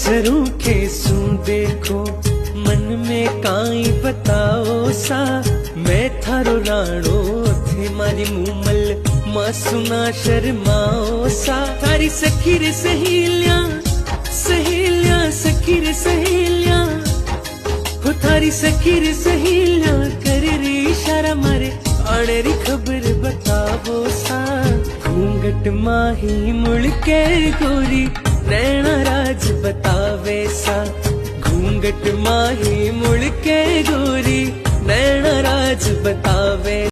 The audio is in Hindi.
जरूर खेसू देखो मन में काई बताओ सा। मैं थारो राणो थे मारी मुमल मासूना शर्माओ सा। थारी सखी रे सहेलिया सहेलिया सखी रे सहेलिया हो। थारी सखी रे सहेलिया कर रे इशारा मारे आने री खबर बतावो सा। घूंघट माही मुड़ के गोरी नैना राज बतावे सा। घूंघट माही मुड़ के गोरी नैना राज बतावे।